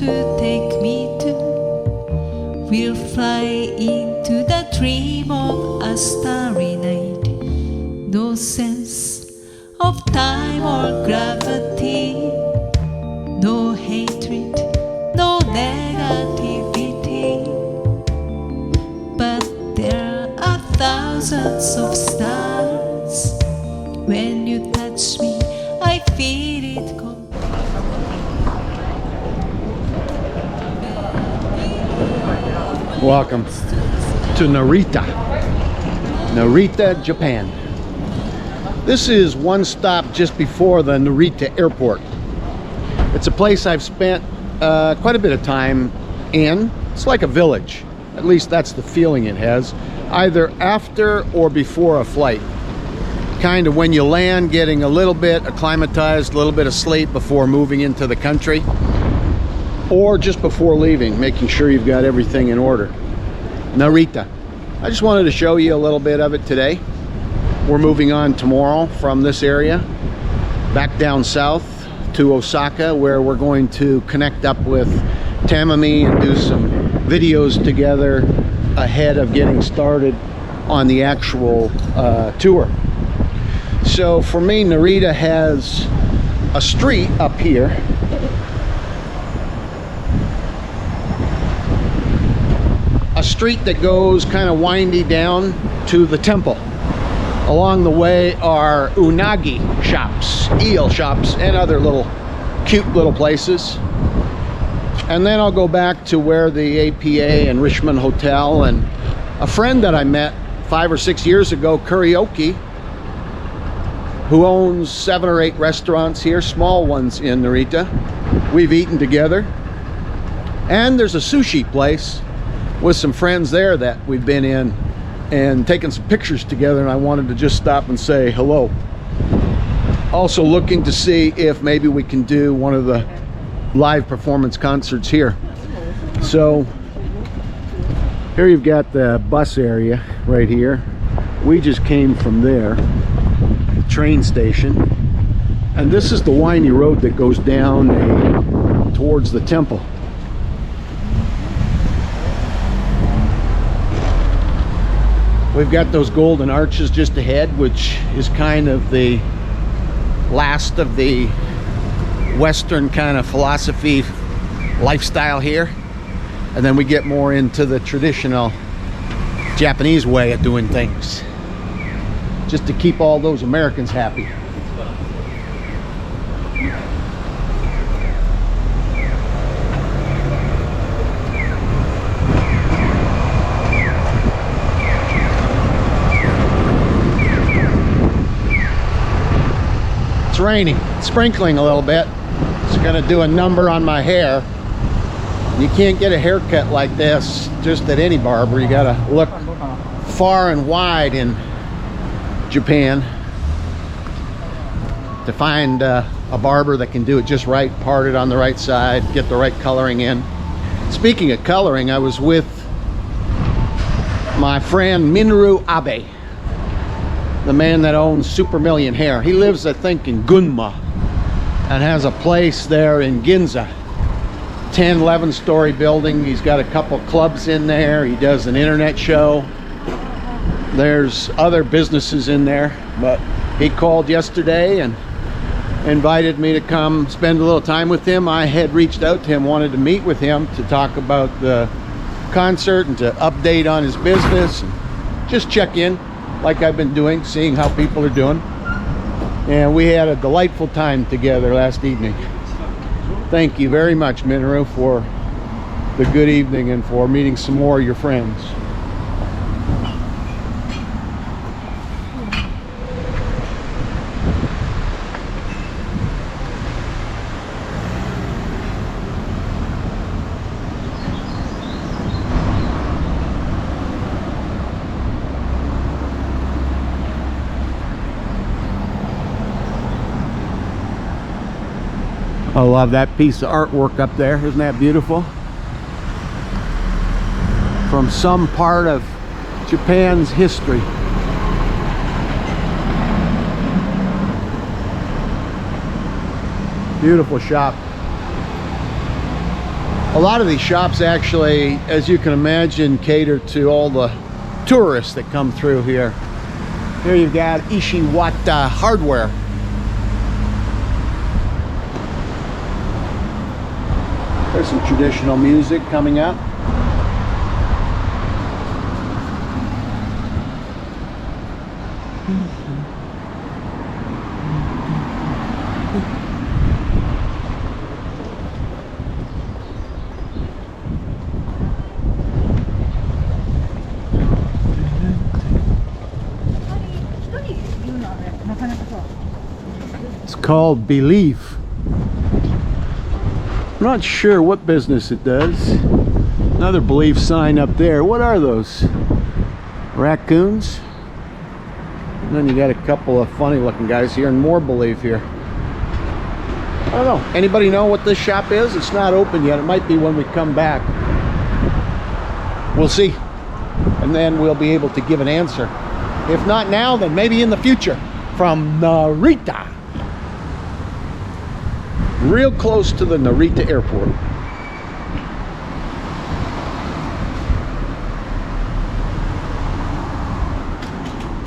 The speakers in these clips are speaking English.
To take me to, we'll fly into the dream of a starry night. No sense of time or gravity, no hatred, no negativity. But there are thousands of stars. When you touch me, I feel it. Welcome to Narita, Japan. This is one stop just before the Narita airport. It's a place I've spent quite a bit of time in. It's like a village. At least that's the feeling it has, either after or before a flight. Kind of when you land, getting a little bit acclimatized, a little bit of sleep before moving into the country, or just before leaving, making sure you've got everything in order. Narita. I just wanted to show you a little bit of it today. We're moving on tomorrow from this area back down south to Osaka, where we're going to connect up with Tamami and do some videos together ahead of getting started on the actual tour. So for me, Narita has a street up here that goes kind of windy down to the temple. Along the way are unagi shops, eel shops, and other little cute little places. And then I'll go back to where the APA and Richmond Hotel, and a friend that I met 5 or 6 years ago, Karaoke, who owns 7 or 8 restaurants here, small ones in Narita. We've eaten together. And there's a sushi place with some friends there that we've been in and taken some pictures together, and I wanted to just stop and say hello. Also looking to see if maybe we can do one of the live performance concerts here. So here you've got the bus area right here. We just came from there, the train station, and this is the windy road that goes down towards the temple. We've got those golden arches just ahead, which is kind of the last of the Western kind of philosophy lifestyle here. And then we get more into the traditional Japanese way of doing things, just to keep all those Americans happy. It's raining, it's sprinkling a little bit. It's gonna do a number on my hair. You can't get a haircut like this just at any barber. You gotta look far and wide in Japan to find a barber that can do it just right, part it on the right side, get the right coloring in. Speaking of coloring, I was with my friend Minoru Abe, the man that owns Super Million Hair. He lives, I think, in Gunma and has a place there in Ginza. 10, 11-story building. He's got a couple clubs in there. He does an internet show. There's other businesses in there, but he called yesterday and invited me to come spend a little time with him. I had reached out to him, wanted to meet with him to talk about the concert and to update on his business and just check in like I've been doing, seeing how people are doing. And we had a delightful time together last evening. Thank you very much, Minoru, for the good evening and for meeting some more of your friends. I love that piece of artwork up there. Isn't that beautiful? From some part of Japan's history. Beautiful shop. A lot of these shops actually, as you can imagine, cater to all the tourists that come through here. Here you've got Ishiwata Hardware. There's some traditional music coming up. It's called Belief. I'm not sure what business it does. Another Belief sign up there. What are those? Raccoons? And then you got a couple of funny looking guys here and more Belief here. I don't know. Anybody know what this shop is? It's not open yet. It might be when we come back. We'll see. And then we'll be able to give an answer. If not now, then maybe in the future. From Narita. Real close to the Narita airport.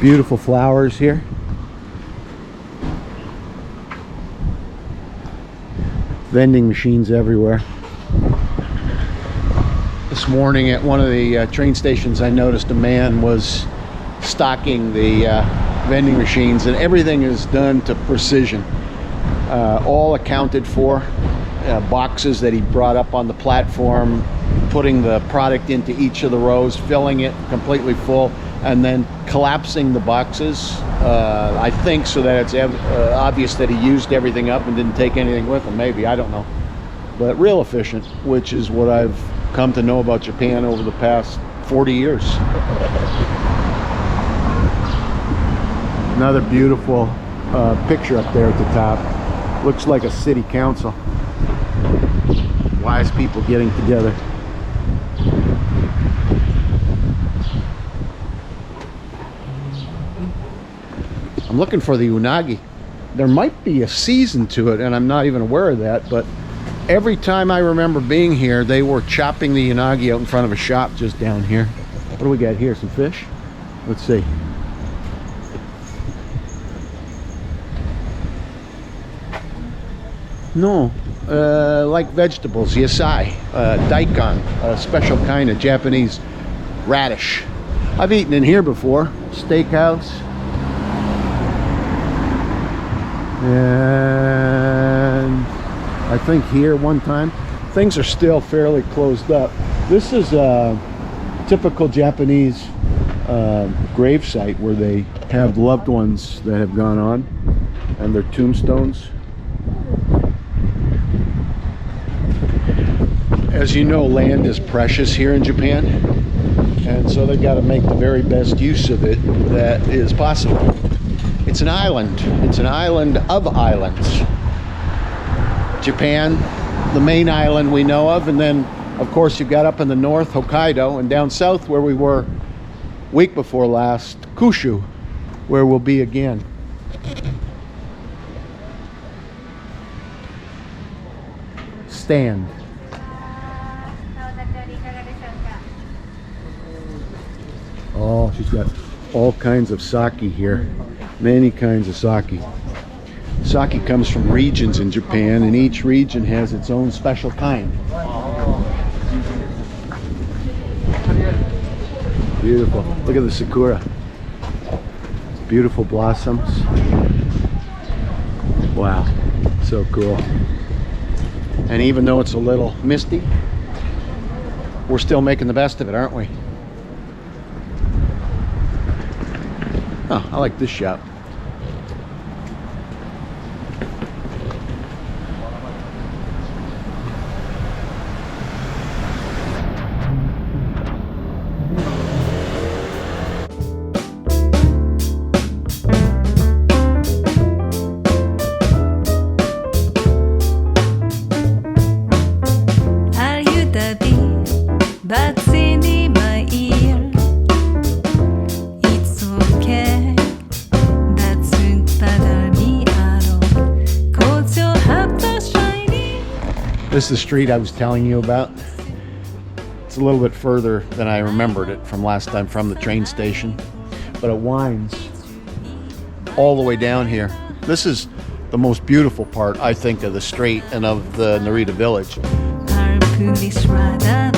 Beautiful flowers here. Vending machines everywhere. This morning at one of the train stations, I noticed a man was stocking the vending machines, and everything is done to precision. All accounted for. Boxes that he brought up on the platform, putting the product into each of the rows, filling it completely full, and then collapsing the boxes, I think, so that it's obvious that he used everything up and didn't take anything with him. Maybe, I don't know. But real efficient, which is what I've come to know about Japan over the past 40 years. Another beautiful picture up there at the top. Looks like a city council. Wise people getting together. I'm looking for the unagi. There might be a season to it, and I'm not even aware of that, but every time I remember being here, they were chopping the unagi out in front of a shop just down here. What do we got here? Some fish? Let's see. No, like vegetables, yasai, daikon, a special kind of Japanese radish. I've eaten in here before. Steakhouse. And I think here one time. Things are still fairly closed up. This is a typical Japanese grave site where they have loved ones that have gone on, and their tombstones. As you know, land is precious here in Japan, and so they've got to make the very best use of it that is possible. It's an island. It's an island of islands. Japan, the main island we know of, and then of course you've got up in the north Hokkaido, and down south where we were week before last, Kyushu, where we'll be again. Stand. Oh, she's got all kinds of sake here. Many kinds of sake. Sake comes from regions in Japan, and each region has its own special kind. Beautiful. Look at the sakura. Beautiful blossoms. Wow. So cool. And even though it's a little misty, we're still making the best of it, aren't we? Oh, I like this shop. This is the street I was telling you about. It's a little bit further than I remembered it from last time from the train station, but it winds all the way down here. This is the most beautiful part, I think, of the strait and of the Narita village. Our food is rather